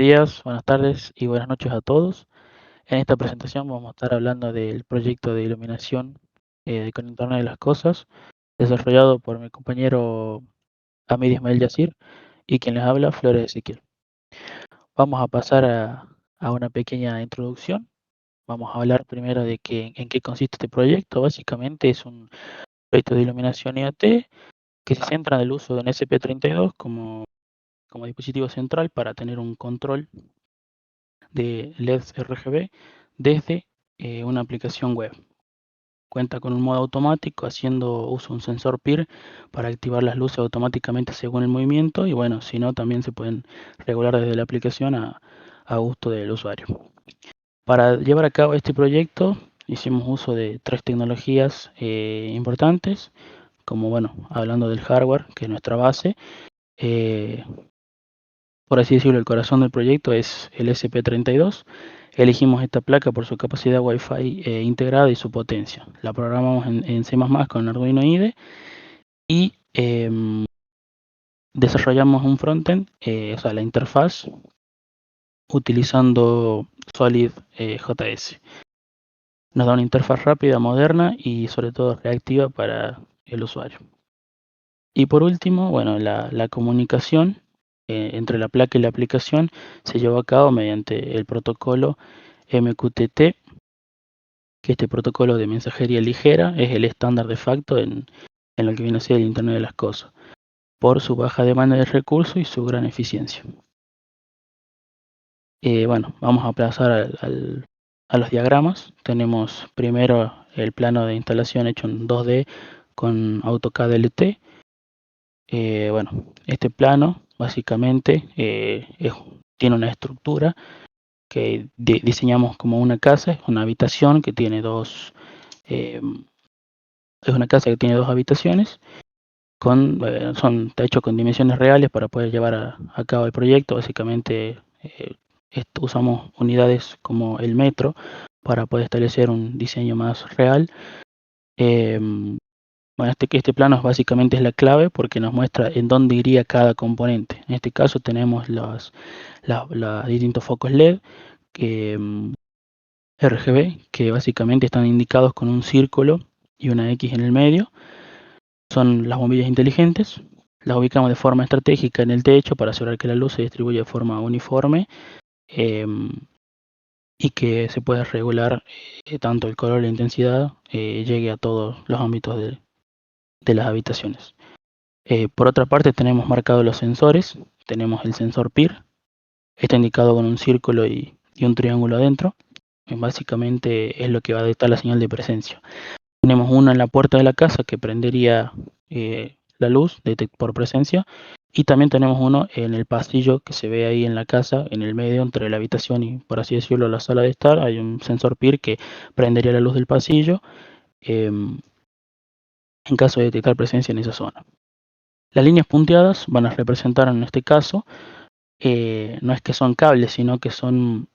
días, buenas tardes y buenas noches a todos. En esta presentación vamos a estar hablando del proyecto de iluminación con Internet de las Cosas, desarrollado por mi compañero Amir Ismael Yacir y quien les habla, Flores Ezequiel. Vamos a pasar a una pequeña introducción. Vamos a hablar primero de en qué consiste este proyecto. Básicamente es un proyecto de iluminación IoT que se centra en el uso de un SP32 como dispositivo central para tener un control de LEDs RGB desde una aplicación web. Cuenta con un modo automático haciendo uso de un sensor PIR para activar las luces automáticamente según el movimiento y bueno, si no también se pueden regular desde la aplicación a gusto del usuario. Para llevar a cabo este proyecto hicimos uso de tres tecnologías importantes, como bueno, hablando del hardware, que es nuestra base, por así decirlo, el corazón del proyecto es el SP32. Elegimos esta placa por su capacidad Wi-Fi integrada y su potencia. La programamos en C++ con Arduino IDE y desarrollamos un frontend, o sea, la interfaz, utilizando Solid JS. Nos da una interfaz rápida, moderna y sobre todo reactiva para el usuario. Y por último, bueno, la comunicación entre la placa y la aplicación se llevó a cabo mediante el protocolo MQTT, que este protocolo de mensajería ligera es el estándar de facto en lo que viene a ser el Internet de las Cosas, por su baja demanda de recursos y su gran eficiencia. Bueno, vamos a pasar a los diagramas. Tenemos primero el plano de instalación hecho en 2D con AutoCAD LT. Bueno, este plano básicamente tiene una estructura que diseñamos como una casa, es una habitación que tiene es una casa que tiene dos habitaciones, está hecho con dimensiones reales para poder llevar a cabo el proyecto. Básicamente usamos unidades como el metro para poder establecer un diseño más real. Bueno, este plano básicamente es la clave porque nos muestra en dónde iría cada componente. En este caso tenemos los distintos focos LED RGB que básicamente están indicados con un círculo y una X en el medio. Son las bombillas inteligentes. Las ubicamos de forma estratégica en el techo para asegurar que la luz se distribuye de forma uniforme y que se pueda regular tanto el color y la intensidad llegue a todos los ámbitos de las habitaciones. Por otra parte tenemos marcados los sensores. Tenemos el sensor PIR, está indicado con un círculo y un triángulo adentro. Básicamente es lo que va a detectar la señal de presencia. Tenemos uno en la puerta de la casa que prendería la luz por presencia, y también tenemos uno en el pasillo que se ve ahí en la casa, en el medio entre la habitación y, por así decirlo, la sala de estar. Hay un sensor PIR que prendería la luz del pasillo en caso de detectar presencia en esa zona. Las líneas punteadas van a representar en este caso, no es que son cables, sino que son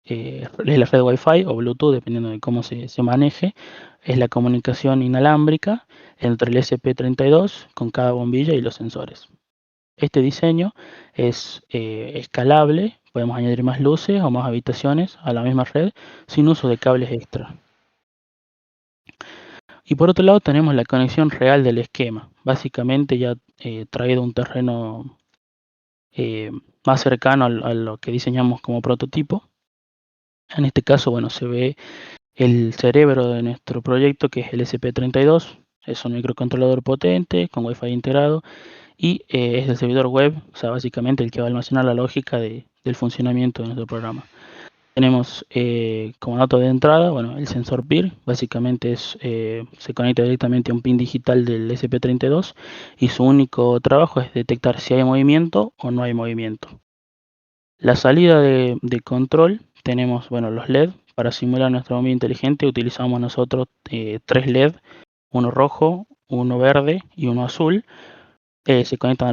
es la red Wi-Fi o Bluetooth, dependiendo de cómo se maneje. Es la comunicación inalámbrica entre el SP32 con cada bombilla y los sensores. Este diseño es escalable, podemos añadir más luces o más habitaciones a la misma red sin uso de cables extra. Y por otro lado tenemos la conexión real del esquema, básicamente ya traído a un terreno más cercano a lo que diseñamos como prototipo. En este caso, bueno, se ve el cerebro de nuestro proyecto, que es el SP32. Es un microcontrolador potente con Wi-Fi integrado y es el servidor web, o sea, básicamente el que va a almacenar la lógica del funcionamiento de nuestro programa. Tenemos como dato de entrada, bueno, el sensor PIR, básicamente se conecta directamente a un pin digital del SP32 y su único trabajo es detectar si hay movimiento o no hay movimiento. La salida de control tenemos, bueno, los LED. Para simular nuestra bombilla inteligente utilizamos nosotros tres LED, uno rojo, uno verde y uno azul. Se conectan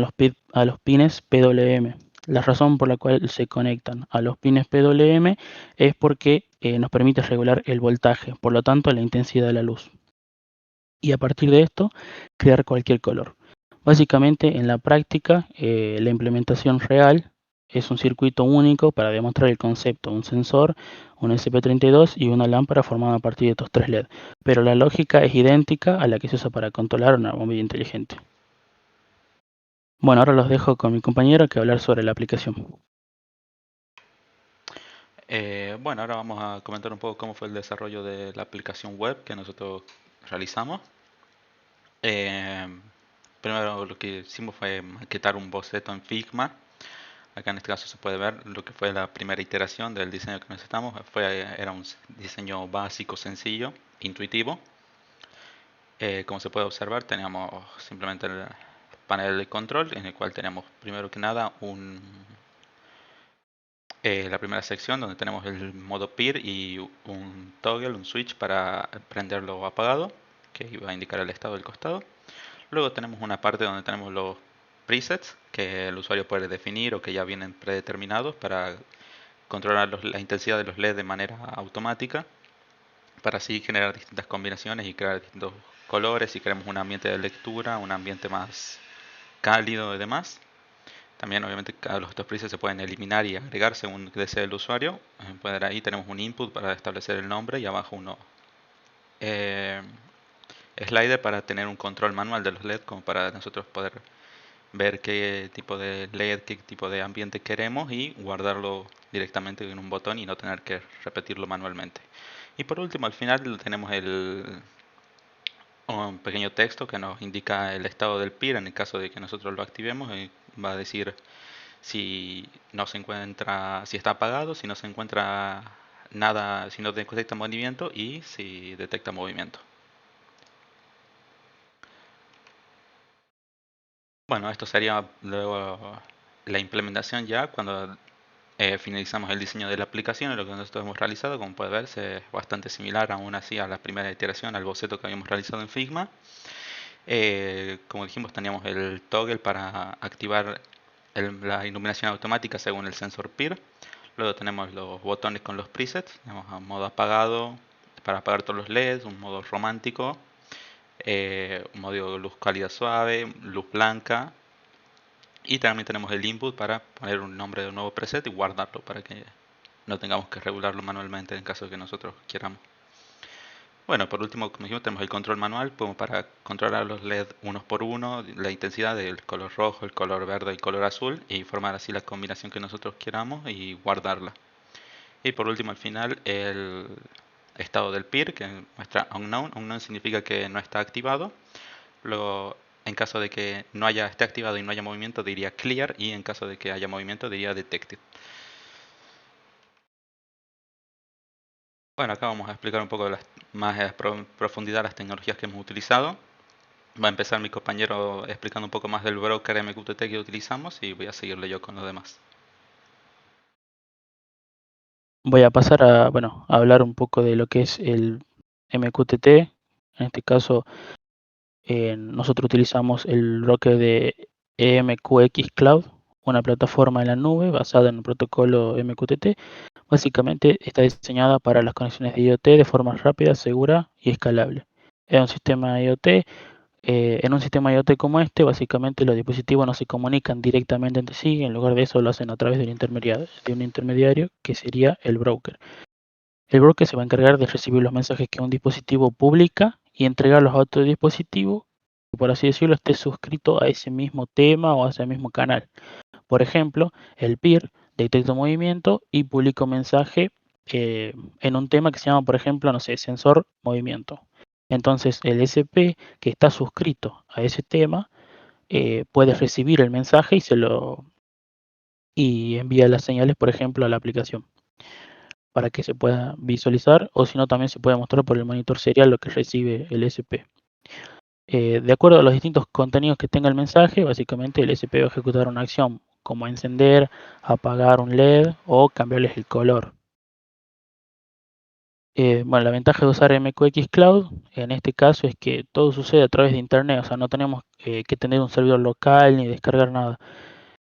a los pines PWM. La razón por la cual se conectan a los pines PWM es porque nos permite regular el voltaje, por lo tanto la intensidad de la luz. Y a partir de esto, crear cualquier color. Básicamente en la práctica, la implementación real es un circuito único para demostrar el concepto, un sensor, un SP32 y una lámpara formada a partir de estos 3 LED. Pero la lógica es idéntica a la que se usa para controlar una bombilla inteligente. Bueno, ahora los dejo con mi compañero que va a hablar sobre la aplicación. Bueno, ahora vamos a comentar un poco cómo fue el desarrollo de la aplicación web que nosotros realizamos. Eh, Primero lo que hicimos fue maquetar un boceto en Figma. Acá en este caso se puede ver lo que fue la primera iteración del diseño que necesitamos. Era un diseño básico, sencillo, intuitivo. Como se puede observar, teníamos simplemente el panel de control en el cual tenemos primero que nada la primera sección donde tenemos el modo peer y un toggle, un switch para prenderlo o apagado, que iba a indicar el estado del costado. Luego tenemos una parte donde tenemos los presets que el usuario puede definir o que ya vienen predeterminados para controlar la intensidad de los LED de manera automática, para así generar distintas combinaciones y crear distintos colores si queremos un ambiente de lectura, un ambiente más cálido y demás. También obviamente cada los estos presets se pueden eliminar y agregar según desee el usuario. Ahí tenemos un input para establecer el nombre y abajo uno eh, slider para tener un control manual de los LED como para nosotros poder ver qué tipo de LED, qué tipo de ambiente queremos y guardarlo directamente en un botón y no tener que repetirlo manualmente. Y por último al final tenemos un pequeño texto que nos indica el estado del peer en el caso de que nosotros lo activemos y va a decir si no se encuentra, si está apagado, si no se encuentra nada, si no detecta movimiento y si detecta movimiento. Bueno, esto sería luego la implementación ya cuando finalizamos el diseño de la aplicación y lo que nosotros hemos realizado, como puede verse, es bastante similar aún así a la primera iteración, al boceto que habíamos realizado en Figma. Como dijimos, teníamos el toggle para activar la iluminación automática según el sensor PIR. Luego tenemos los botones con los presets, tenemos a modo apagado para apagar todos los LEDs, un modo romántico, un modo luz cálida suave, luz blanca y también tenemos el input para poner un nombre de un nuevo preset y guardarlo para que no tengamos que regularlo manualmente en caso de que nosotros queramos. Bueno, por último, como dijimos, tenemos el control manual como para controlar los LED unos por uno, la intensidad del color rojo, el color verde y el color azul y formar así la combinación que nosotros queramos y guardarla. Y por último, al final, el estado del peer, que muestra unknown. Unknown significa que no está activado. Luego, en caso de que esté activado y no haya movimiento, diría clear. Y en caso de que haya movimiento, diría detected. Bueno, acá vamos a explicar un poco más a profundidad las tecnologías que hemos utilizado. Va a empezar mi compañero explicando un poco más del broker MQTT que utilizamos y voy a seguirle yo con lo demás. Voy a pasar a hablar un poco de lo que es el MQTT. En este caso, nosotros utilizamos el broker de EMQX Cloud, una plataforma en la nube basada en el protocolo MQTT. Básicamente está diseñada para las conexiones de IoT de forma rápida, segura y escalable. Es un sistema IoT. En un sistema IoT como este, básicamente los dispositivos no se comunican directamente entre sí, en lugar de eso lo hacen a través de un intermediario que sería el broker. El broker se va a encargar de recibir los mensajes que un dispositivo publica y entregarlos a otro dispositivo que, por así decirlo, esté suscrito a ese mismo tema o a ese mismo canal. Por ejemplo, el peer detecta un movimiento y publica un mensaje en un tema que se llama, por ejemplo, no sé, sensor movimiento. Entonces, el SP que está suscrito a ese tema puede recibir el mensaje y envía las señales, por ejemplo, a la aplicación para que se pueda visualizar, o si no también se puede mostrar por el monitor serial lo que recibe el SP. De acuerdo a los distintos contenidos que tenga el mensaje, básicamente el SP va a ejecutar una acción como encender, apagar un LED o cambiarles el color. Bueno, la ventaja de usar MQX Cloud en este caso es que todo sucede a través de Internet, o sea, no tenemos que tener un servidor local ni descargar nada.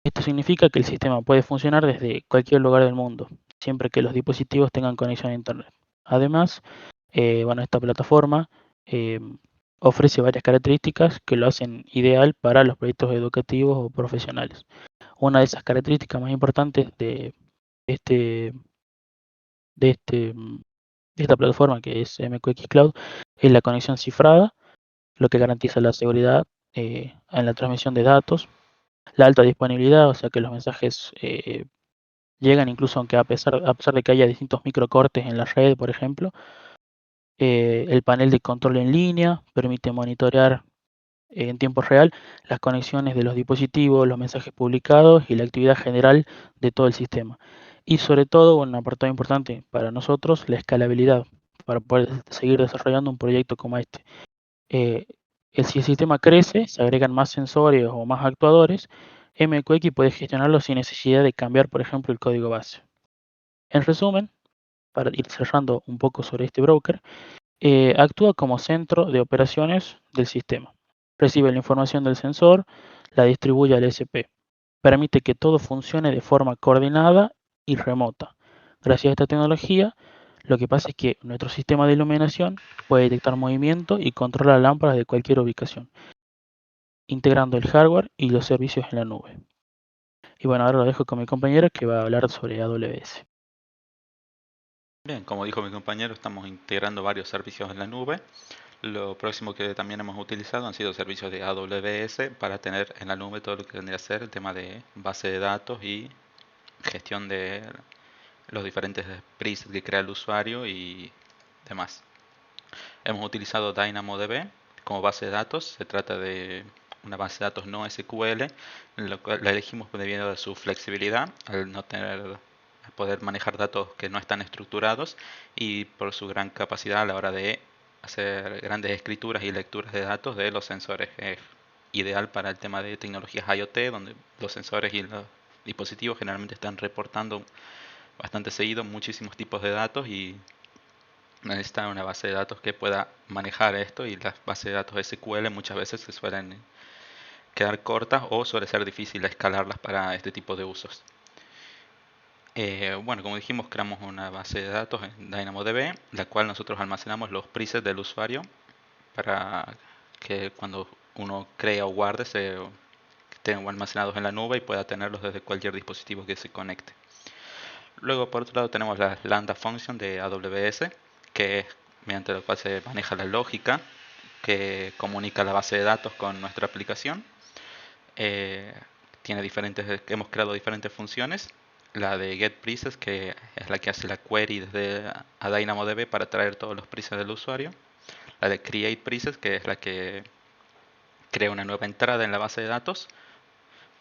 Esto significa que el sistema puede funcionar desde cualquier lugar del mundo, siempre que los dispositivos tengan conexión a Internet. Además, bueno, esta plataforma eh, ofrece varias características que lo hacen ideal para los proyectos educativos o profesionales. una de esas características más importantes este, de, este, de esta plataforma que es MQX Cloud es la conexión cifrada, lo que garantiza la seguridad en la transmisión de datos, la alta disponibilidad, o sea que los mensajes llegan incluso aunque a pesar de que haya distintos microcortes en la red, por ejemplo. El panel de control en línea permite monitorear en tiempo real las conexiones de los dispositivos, los mensajes publicados y la actividad general de todo el sistema. Y sobre todo, un apartado importante para nosotros, la escalabilidad, para poder seguir desarrollando un proyecto como este. Eh, si el sistema crece, se agregan más sensores o más actuadores, MQX puede gestionarlo sin necesidad de cambiar, por ejemplo, el código base. En resumen, para ir cerrando un poco sobre este broker, actúa como centro de operaciones del sistema. Recibe la información del sensor, la distribuye al SP. Permite que todo funcione de forma coordinada y remota. Gracias a esta tecnología, lo que pasa es que nuestro sistema de iluminación puede detectar movimiento y controlar lámparas de cualquier ubicación, integrando el hardware y los servicios en la nube. Y bueno, ahora lo dejo con mi compañero que va a hablar sobre AWS. Bien, como dijo mi compañero, estamos integrando varios servicios en la nube. Lo próximo que también hemos utilizado han sido servicios de AWS para tener en la nube todo lo que tendría que ser el tema de base de datos y gestión de los diferentes presets que crea el usuario y demás. Hemos utilizado DynamoDB como base de datos. Se trata de una base de datos no SQL, lo cual la elegimos debido a su flexibilidad, al no tener, al poder manejar datos que no están estructurados y por su gran capacidad a la hora de hacer grandes escrituras y lecturas de datos de los sensores. Es ideal para el tema de tecnologías IoT, donde los sensores y los dispositivos generalmente están reportando bastante seguido muchísimos tipos de datos y necesitan una base de datos que pueda manejar esto, y las bases de datos SQL muchas veces se suelen quedar cortas o suele ser difícil escalarlas para este tipo de usos. Bueno, como dijimos, creamos una base de datos en DynamoDB, la cual nosotros almacenamos los presets del usuario para que cuando uno crea o guarde se estén almacenados en la nube y pueda tenerlos desde cualquier dispositivo que se conecte. Luego, por otro lado, tenemos la Lambda Function de AWS, que es mediante la cual se maneja la lógica que comunica la base de datos con nuestra aplicación. Eh, hemos creado diferentes funciones. La de getPresets, que es la que hace la query desde a DynamoDB para traer todos los presets del usuario. La de createPresets, que es la que crea una nueva entrada en la base de datos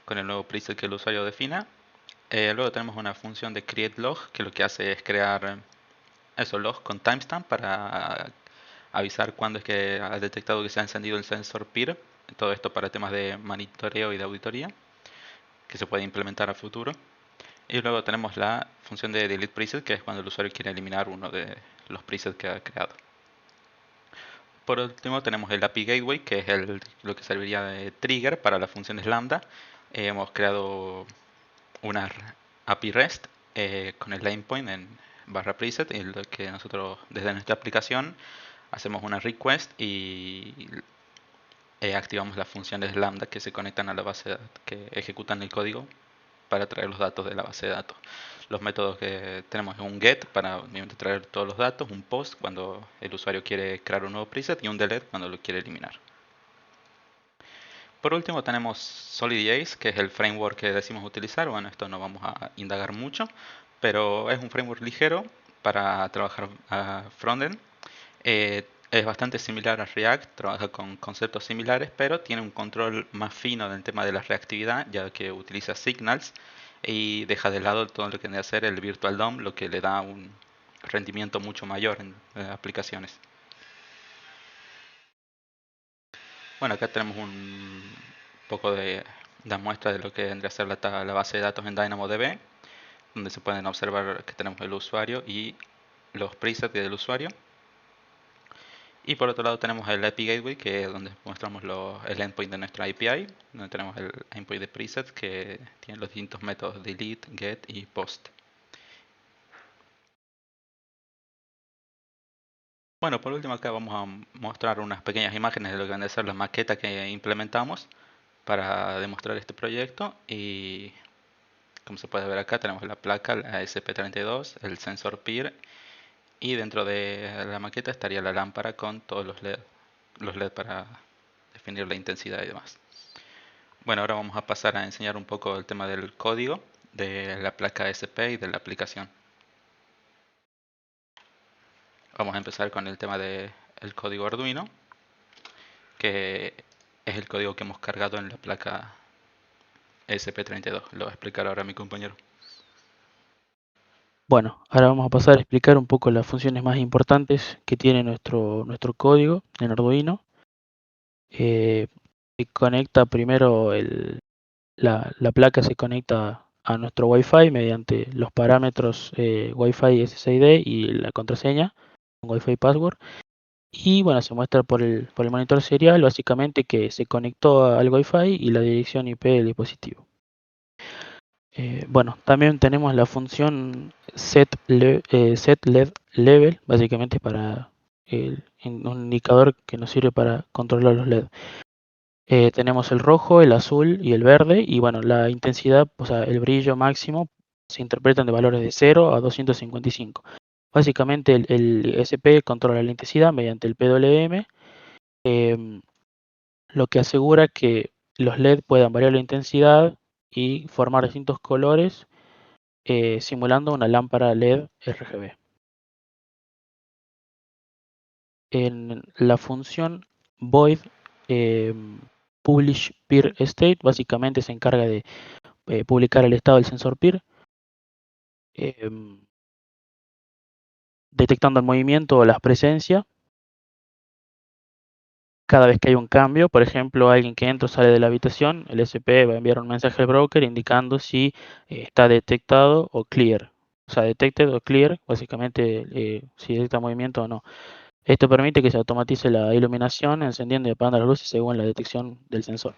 con el nuevo preset que el usuario defina. Luego tenemos una función de createLog, que lo que hace es crear esos logs con timestamp para avisar cuando es que ha detectado que se ha encendido el sensor PIR. Todo esto para temas de monitoreo y de auditoría que se puede implementar a futuro. Y luego tenemos la función de delete preset, que es cuando el usuario quiere eliminar uno de los presets que ha creado. Por último tenemos el API Gateway, que es lo que serviría de trigger para las funciones lambda. Hemos creado una API REST con el line point en barra preset, y lo que nosotros desde nuestra aplicación hacemos una request y activamos las funciones lambda que se conectan a la base de datos, que ejecutan el código para traer los datos de la base de datos. Los métodos que tenemos es un get para traer todos los datos, un post cuando el usuario quiere crear un nuevo preset y un delete cuando lo quiere eliminar. Por último tenemos SolidJS, que es el framework que decimos utilizar. Bueno, esto no vamos a indagar mucho, pero es un framework ligero para trabajar a frontend. Es bastante similar a React, trabaja con conceptos similares, pero tiene un control más fino del tema de la reactividad, ya que utiliza signals y deja de lado todo lo que tiene que hacer el Virtual DOM, lo que le da un rendimiento mucho mayor en aplicaciones. Bueno, acá tenemos un poco de la muestra de lo que vendría a ser la base de datos en DynamoDB, donde se pueden observar que tenemos el usuario y los presets del usuario. Y por otro lado tenemos el API Gateway, que es donde mostramos el endpoint de nuestra API, donde tenemos el endpoint de presets que tiene los distintos métodos delete, get y post. Bueno, por último acá vamos a mostrar unas pequeñas imágenes de lo que van a ser la maqueta que implementamos para demostrar este proyecto. Y Como se puede ver acá, tenemos la placa, la SP32, el sensor PIR, y dentro de la maqueta estaría la lámpara con todos los LED para definir la intensidad y demás. Bueno, ahora vamos a pasar a enseñar un poco el tema del código de la placa SP y de la aplicación. Vamos a empezar con el tema del código Arduino, que es el código que hemos cargado en la placa SP32. Lo va a explicar ahora mi compañero. Bueno, ahora vamos a pasar a explicar un poco las funciones más importantes que tiene nuestro código en Arduino. Se conecta primero la placa se conecta a nuestro Wi-Fi mediante los parámetros Wi-Fi SSID y la contraseña, un Wi-Fi password. Y bueno, se muestra por el monitor serial básicamente que se conectó al Wi-Fi y la dirección IP del dispositivo. Bueno, también tenemos la función setLED level, básicamente es para un indicador que nos sirve para controlar los LED. Tenemos el rojo, el azul y el verde, y bueno, la intensidad, o sea, el brillo máximo se interpretan de valores de 0 a 255. Básicamente el SP controla la intensidad mediante el PWM, em, lo que asegura que los LED puedan variar la intensidad y formar distintos colores simulando una lámpara LED RGB. En la función void publish peer state básicamente se encarga de publicar el estado del sensor peer, detectando el movimiento o la presencia. Cada vez que hay un cambio, por ejemplo, alguien que entra o sale de la habitación, el SP va a enviar un mensaje al broker indicando si está detectado o clear. O sea, detected o clear, básicamente si detecta movimiento o no. Esto permite que se automatice la iluminación, encendiendo y apagando las luces según la detección del sensor.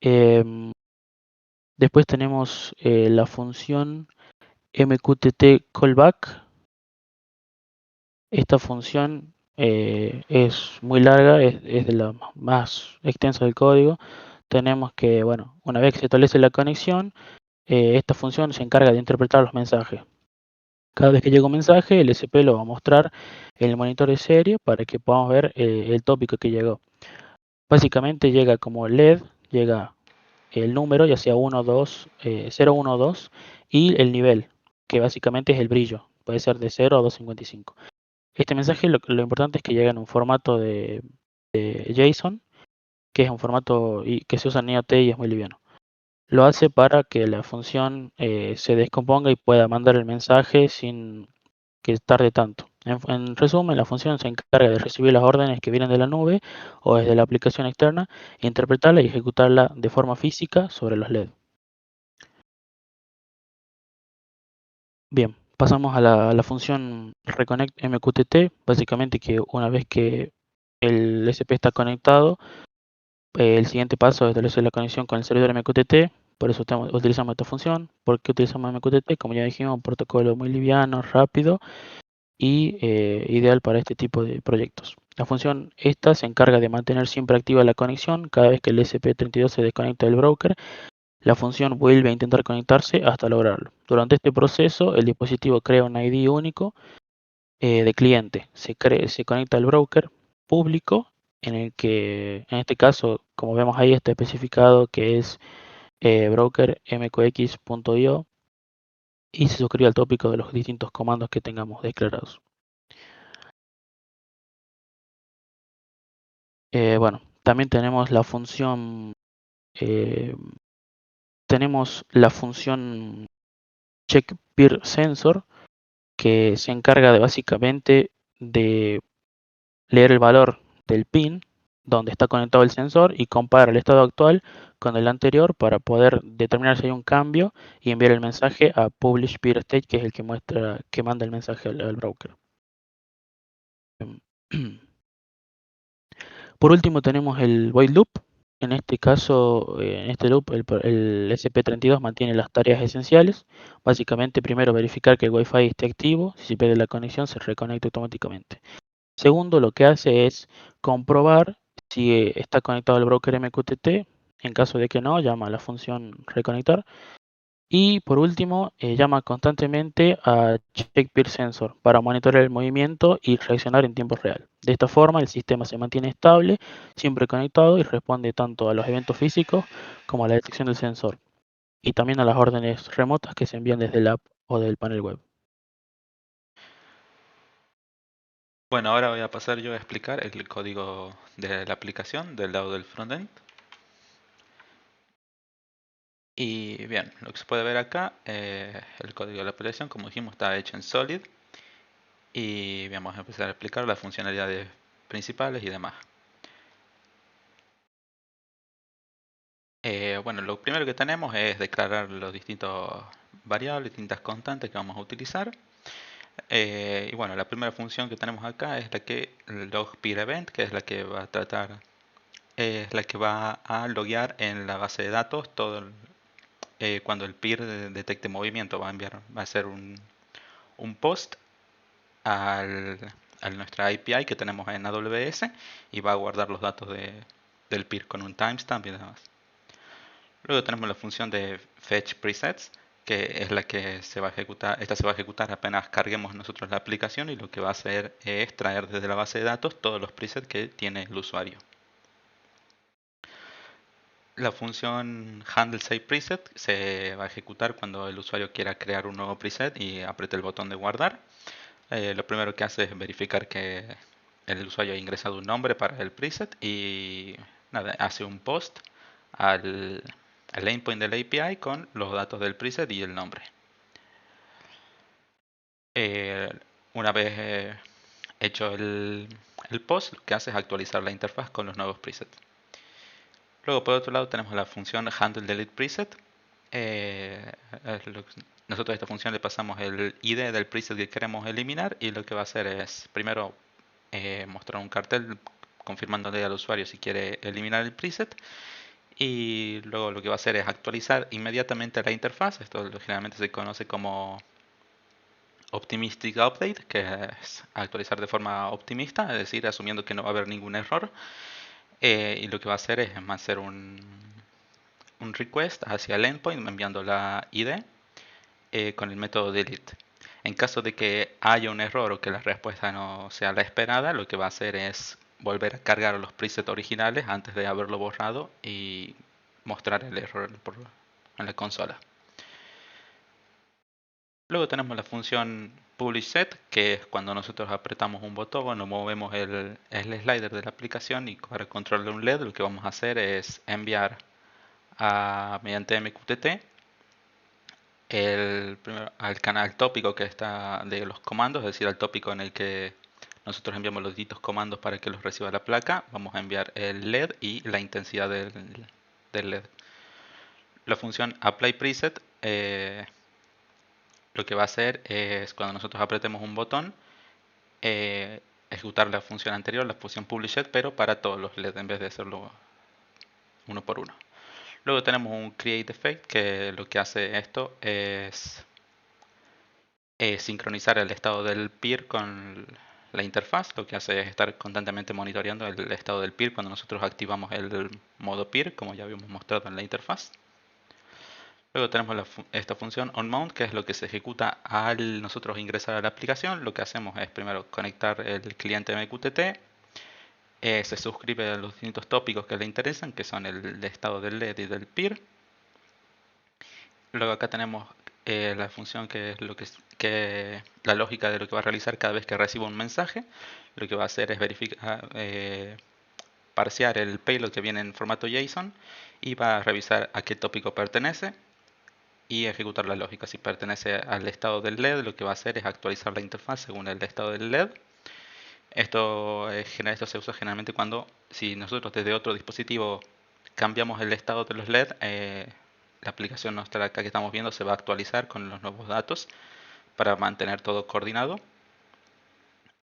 Em, Después tenemos la función MQTT callback. Esta función es muy larga, es de la más extensa del código. Tenemos que, bueno, una vez que se establece la conexión, esta función se encarga de interpretar los mensajes. Cada vez que llega un mensaje, el SP lo va a mostrar en el monitor de serie para que podamos ver el tópico que llegó. Básicamente llega como LED, llega el número, ya sea 1, 2, 0, 1, 2, y el nivel, que básicamente es el brillo. Puede ser de 0 a 255. Este mensaje lo importante es que llega en un formato de JSON, que es un formato que se usa en IoT y es muy liviano. Lo hace para que la función se descomponga y pueda mandar el mensaje sin que tarde tanto. En resumen, la función se encarga de recibir las órdenes que vienen de la nube o desde la aplicación externa, interpretarla y ejecutarla de forma física sobre los LED. Bien, pasamos a la función reconnect MQTT, básicamente que una vez que el SP está conectado, el siguiente paso es establecer la conexión con el servidor MQTT, por eso utilizamos esta función. ¿Por qué utilizamos MQTT? Como ya dijimos, un protocolo muy liviano, rápido y ideal para este tipo de proyectos. La función esta se encarga de mantener siempre activa la conexión. Cada vez que el SP32 se desconecta del broker, la función vuelve a intentar conectarse hasta lograrlo. Durante este proceso, el dispositivo crea un ID único de cliente. Se conecta al broker público, en el que en este caso, como vemos ahí, está especificado que es broker mqx.io, y se suscribe al tópico de los distintos comandos que tengamos declarados. Bueno, también tenemos la función eh, check peer sensor, que se encarga de básicamente de leer el valor del pin donde está conectado el sensor y compara el estado actual con el anterior para poder determinar si hay un cambio y enviar el mensaje a publish peer state, que es el que manda el mensaje al broker. Por último tenemos el void loop. En este caso, en este loop, el SP32 mantiene las tareas esenciales. Básicamente, primero verificar que el Wi-Fi esté activo. Si se pierde la conexión, se reconecta automáticamente. Segundo, lo que hace es comprobar si está conectado al broker MQTT. En caso de que no, llama a la función reconectar. Y por último, llama constantemente a check sensor para monitorear el movimiento y reaccionar en tiempo real. De esta forma, el sistema se mantiene estable, siempre conectado y responde tanto a los eventos físicos como a la detección del sensor y también a las órdenes remotas que se envían desde la app o del panel web. Bueno, ahora voy a pasar yo a explicar el código de la aplicación del lado del frontend. Y bien, lo que se puede ver acá, el código de la aplicación, como dijimos, está hecho en Solid. Y vamos a empezar a explicar las funcionalidades principales y demás. Bueno, lo primero que tenemos es declarar los distintos variables, distintas constantes que vamos a utilizar. Y bueno, la primera función que tenemos acá es la que log peer event, que es la que va a tratar, es la que va a loguear en la base de datos cuando el peer detecte movimiento. Va a hacer un post al, a nuestra API que tenemos en AWS y va a guardar los datos del peer con un timestamp y demás. Luego tenemos la función de fetch presets, que es la que se va a ejecutar. Esta se va a ejecutar apenas carguemos nosotros la aplicación y lo que va a hacer es traer desde la base de datos todos los presets que tiene el usuario. La función handle save preset se va a ejecutar cuando el usuario quiera crear un nuevo preset y apriete el botón de guardar. Lo primero que hace es verificar que el usuario ha ingresado un nombre para el preset y nada, hace un post al, al endpoint del API con los datos del preset y el nombre. Eh, una vez hecho el post, lo que hace es actualizar la interfaz con los nuevos presets. Luego por otro lado tenemos la función handle delete preset. Eh, Nosotros a esta función le pasamos el ID del preset que queremos eliminar y lo que va a hacer es primero mostrar un cartel confirmándole al usuario si quiere eliminar el preset y luego lo que va a hacer es actualizar inmediatamente la interfaz. Esto generalmente se conoce como Optimistic Update, que es actualizar de forma optimista, es decir, asumiendo que no va a haber ningún error. Y lo que va a hacer es hacer un request hacia el endpoint enviando la ID con el método delete. En caso de que haya un error o que la respuesta no sea la esperada, lo que va a hacer es volver a cargar los presets originales antes de haberlo borrado y mostrar el error en la consola. Luego tenemos la función publishSet, que es cuando nosotros apretamos un botón o movemos el slider de la aplicación y para controlar un LED lo que vamos a hacer es enviar mediante MQTT al canal tópico que está de los comandos, es decir, al tópico en el que nosotros enviamos los distintos comandos para que los reciba la placa. Vamos a enviar el LED y la intensidad del LED. La función applyPreset lo que va a hacer es cuando nosotros apretemos un botón, ejecutar la función anterior, la función publishSet, pero para todos los LED en vez de hacerlo uno por uno. Luego tenemos un create effect que lo que hace esto es sincronizar el estado del peer con la interfaz. Lo que hace es estar constantemente monitoreando el estado del peer cuando nosotros activamos el modo peer, como ya habíamos mostrado en la interfaz. Luego tenemos esta función onMount, que es lo que se ejecuta al nosotros ingresar a la aplicación. Lo que hacemos es primero conectar el cliente MQTT, se suscribe a los distintos tópicos que le interesan, que son el estado del LED y del peer. Luego acá tenemos la función que es la lógica de lo que va a realizar cada vez que reciba un mensaje. Lo que va a hacer es verificar, parsear el payload que viene en formato JSON y va a revisar a qué tópico pertenece y ejecutar la lógica. Si pertenece al estado del LED, lo que va a hacer es actualizar la interfaz según el estado del LED. Esto se usa generalmente cuando si nosotros desde otro dispositivo cambiamos el estado de los LED, la aplicación nuestra acá que estamos viendo se va a actualizar con los nuevos datos para mantener todo coordinado.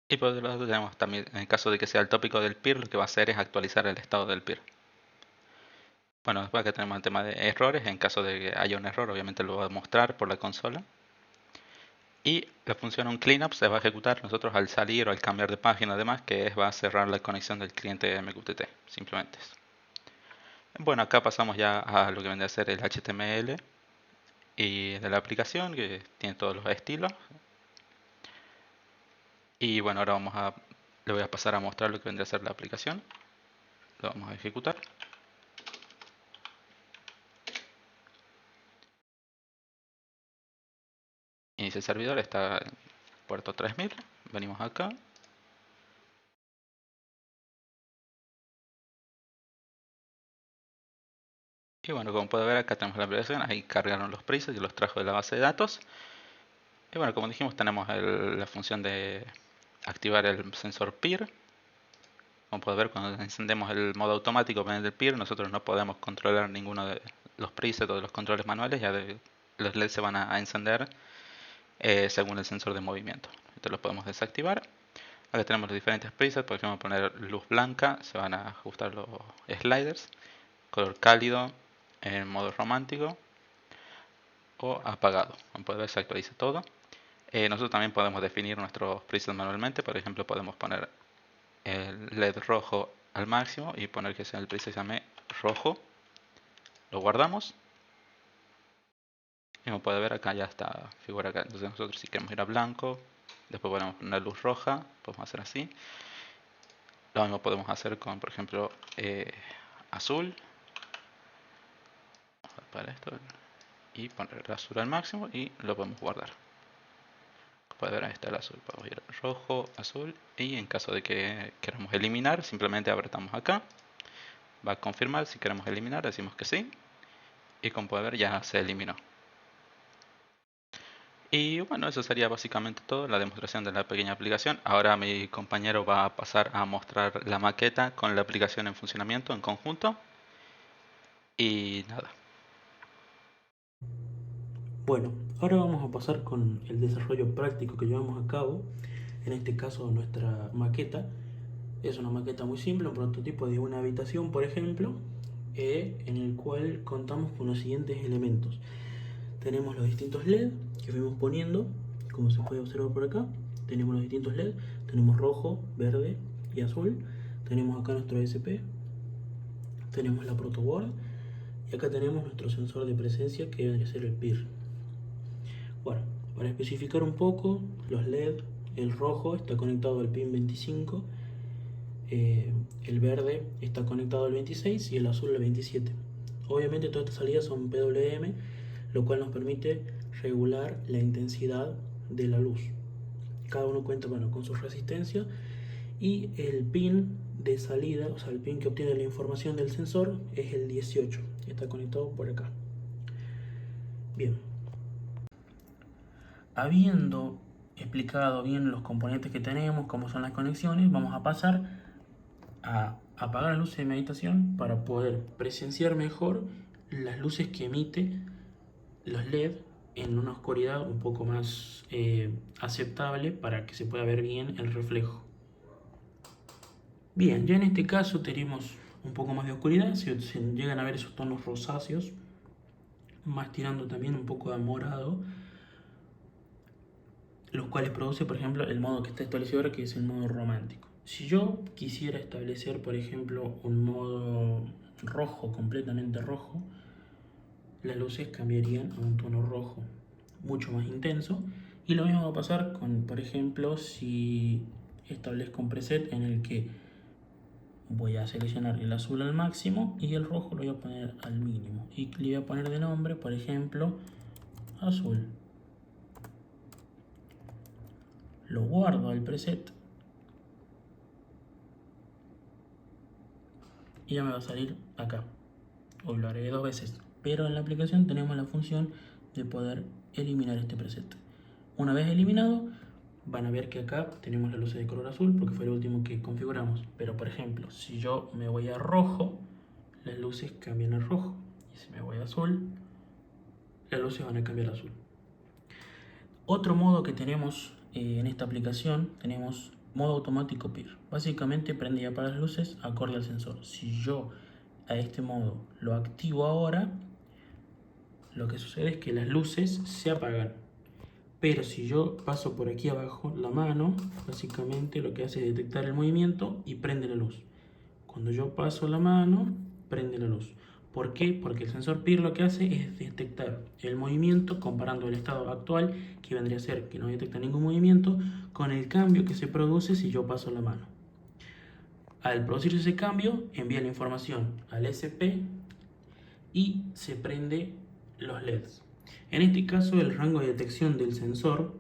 Y por otro lado tenemos también, en el caso de que sea el tópico del peer, lo que va a hacer es actualizar el estado del peer. Bueno, después acá tenemos el tema de errores. En caso de que haya un error, obviamente lo va a mostrar por la consola. Y la función onCleanup se va a ejecutar nosotros al salir o al cambiar de página, además, que va a cerrar la conexión del cliente MQTT, simplemente eso. Bueno, acá pasamos ya a lo que vendría a ser el HTML. y de la aplicación que tiene todos los estilos. Y bueno, ahora le voy a pasar a mostrar lo que vendría a ser la aplicación. Lo vamos a ejecutar. Inicia el servidor, está en puerto 3000. Venimos acá. Y bueno, como puede ver acá tenemos la aplicación, ahí cargaron los presets y los trajo de la base de datos. Y bueno, como dijimos tenemos la función de activar el sensor PIR. Como puede ver, cuando encendemos el modo automático con el PIR, nosotros no podemos controlar ninguno de los presets o de los controles manuales, ya los LEDs se van a encender según el sensor de movimiento. Entonces los podemos desactivar. Acá tenemos los diferentes presets, por ejemplo poner luz blanca, se van a ajustar los sliders, color cálido, en modo romántico o apagado. Como puede ver se actualiza todo. Nosotros también podemos definir nuestros presets manualmente, por ejemplo podemos poner el LED rojo al máximo y poner que sea el preset se llame rojo. Lo guardamos. Y como puede ver acá ya está figura acá. Entonces nosotros si queremos ir a blanco, después podemos poner luz roja, podemos hacer así. Lo mismo podemos hacer con por ejemplo azul. Para esto. Y poner el azul al máximo y lo podemos guardar. Como puede ver ahí está el azul. Podemos ir rojo, azul. Y en caso de que queramos eliminar, simplemente apretamos acá. Va a confirmar si queremos eliminar, decimos que sí. Y como puede ver ya se eliminó. Y bueno, eso sería básicamente todo, la demostración de la pequeña aplicación. Ahora mi compañero va a pasar a mostrar la maqueta con la aplicación en funcionamiento en conjunto. Y nada. Bueno, ahora vamos a pasar con el desarrollo práctico que llevamos a cabo. En este caso nuestra maqueta es una maqueta muy simple, un prototipo de una habitación por ejemplo, en el cual contamos con los siguientes elementos. Tenemos los distintos LED que fuimos poniendo, como se puede observar por acá. Tenemos los distintos LED, tenemos rojo, verde y azul. Tenemos acá nuestro SP, tenemos la protoboard y acá tenemos nuestro sensor de presencia que debe ser el PIR. Bueno, para especificar un poco, los LED, el rojo está conectado al pin 25, el verde está conectado al 26 y el azul al 27. Obviamente todas estas salidas son PWM, lo cual nos permite regular la intensidad de la luz. Cada uno cuenta con su resistencia y el pin de salida, o sea el pin que obtiene la información del sensor es el 18, está conectado por acá. Bien, habiendo explicado bien los componentes que tenemos, cómo son las conexiones, vamos a pasar a apagar las luces de mi habitación para poder presenciar mejor las luces que emite los LED en una oscuridad un poco más aceptable para que se pueda ver bien el reflejo. Bien, ya en este caso tenemos un poco más de oscuridad, se llegan a ver esos tonos rosáceos, más tirando también un poco de morado, los cuales produce por ejemplo el modo que está establecido ahora, que es el modo romántico. Si yo quisiera establecer por ejemplo un modo rojo, completamente rojo, las luces cambiarían a un tono rojo mucho más intenso, y lo mismo va a pasar con, por ejemplo, si establezco un preset en el que voy a seleccionar el azul al máximo y el rojo lo voy a poner al mínimo y le voy a poner de nombre, por ejemplo, azul. Lo guardo al preset y ya me va a salir acá. Hoy lo haré 2 veces, pero en la aplicación tenemos la función de poder eliminar este preset. Una vez eliminado, van a ver que acá tenemos las luces de color azul porque fue lo último que configuramos. Pero por ejemplo, si yo me voy a rojo, las luces cambian a rojo. Y si me voy a azul, las luces van a cambiar a azul. Otro modo que tenemos en esta aplicación, tenemos modo automático PIR. Básicamente prende y apaga las luces acorde al sensor. Si yo a este modo lo activo ahora, lo que sucede es que las luces se apagan. Pero si yo paso por aquí abajo la mano, básicamente lo que hace es detectar el movimiento y prende la luz. Cuando yo paso la mano, prende la luz. ¿Por qué? Porque el sensor PIR lo que hace es detectar el movimiento comparando el estado actual, que vendría a ser que no detecta ningún movimiento, con el cambio que se produce si yo paso la mano. Al producirse ese cambio, envía la información al SP y se prende los LEDs. En este caso, el rango de detección del sensor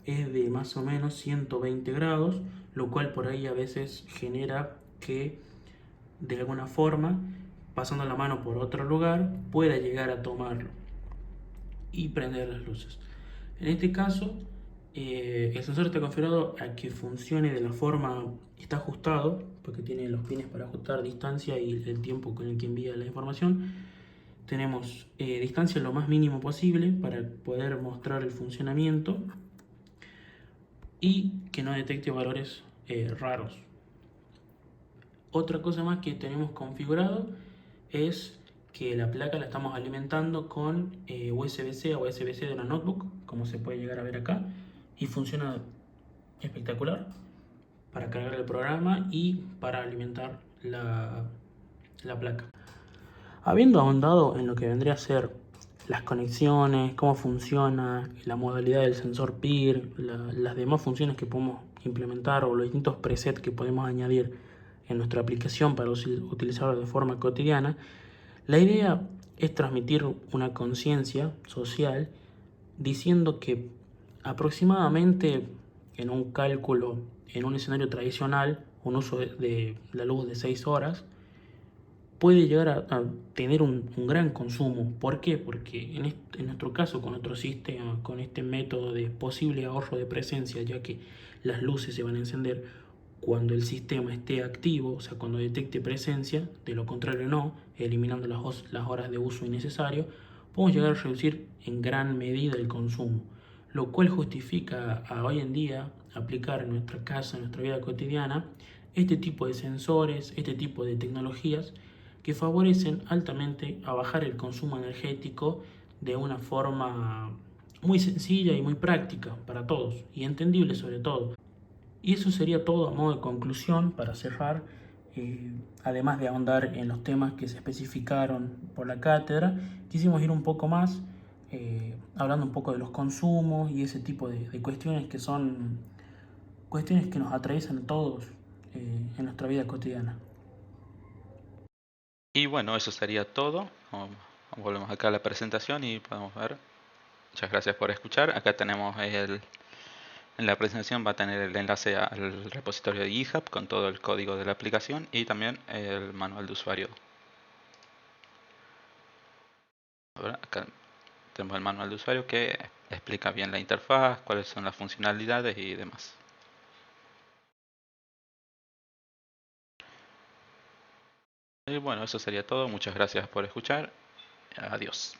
es de más o menos 120 grados, lo cual por ahí a veces genera que de alguna forma, pasando la mano por otro lugar, pueda llegar a tomarlo y prender las luces. En este caso, el sensor está configurado a que funcione de la forma, está ajustado, porque tiene los pines para ajustar distancia y el tiempo con el que envía la información. Tenemos distancia lo más mínimo posible para poder mostrar el funcionamiento y que no detecte valores raros. Otra cosa más que tenemos configurado es que la placa la estamos alimentando con USB-C o USB-C de una notebook, como se puede llegar a ver acá, y funciona espectacular para cargar el programa y para alimentar la placa. Habiendo ahondado en lo que vendría a ser las conexiones, cómo funciona, la modalidad del sensor PIR, las demás funciones que podemos implementar o los distintos presets que podemos añadir en nuestra aplicación para utilizarlo de forma cotidiana, la idea es transmitir una conciencia social diciendo que aproximadamente en un cálculo, en un escenario tradicional, un uso de la luz de 6 horas, puede llegar a tener un gran consumo. ¿Por qué? Porque en nuestro caso, con nuestro sistema, con este método de posible ahorro de presencia, ya que las luces se van a encender cuando el sistema esté activo, o sea, cuando detecte presencia, de lo contrario no, eliminando las horas de uso innecesario, podemos llegar a reducir en gran medida el consumo, lo cual justifica a hoy en día aplicar en nuestra casa, en nuestra vida cotidiana, este tipo de sensores, este tipo de tecnologías que favorecen altamente a bajar el consumo energético de una forma muy sencilla y muy práctica para todos y entendible sobre todo. Y eso sería todo a modo de conclusión para cerrar, además de ahondar en los temas que se especificaron por la cátedra, quisimos ir un poco más, hablando un poco de los consumos y ese tipo de cuestiones que son cuestiones que nos atraviesan a todos en nuestra vida cotidiana. Y bueno, eso sería todo. Volvemos acá a la presentación y podemos ver. Muchas gracias por escuchar. Acá tenemos en la presentación va a tener el enlace al repositorio de GitHub con todo el código de la aplicación y también el manual de usuario. Acá tenemos el manual de usuario que explica bien la interfaz, cuáles son las funcionalidades y demás. Y bueno, eso sería todo. Muchas gracias por escuchar. Adiós.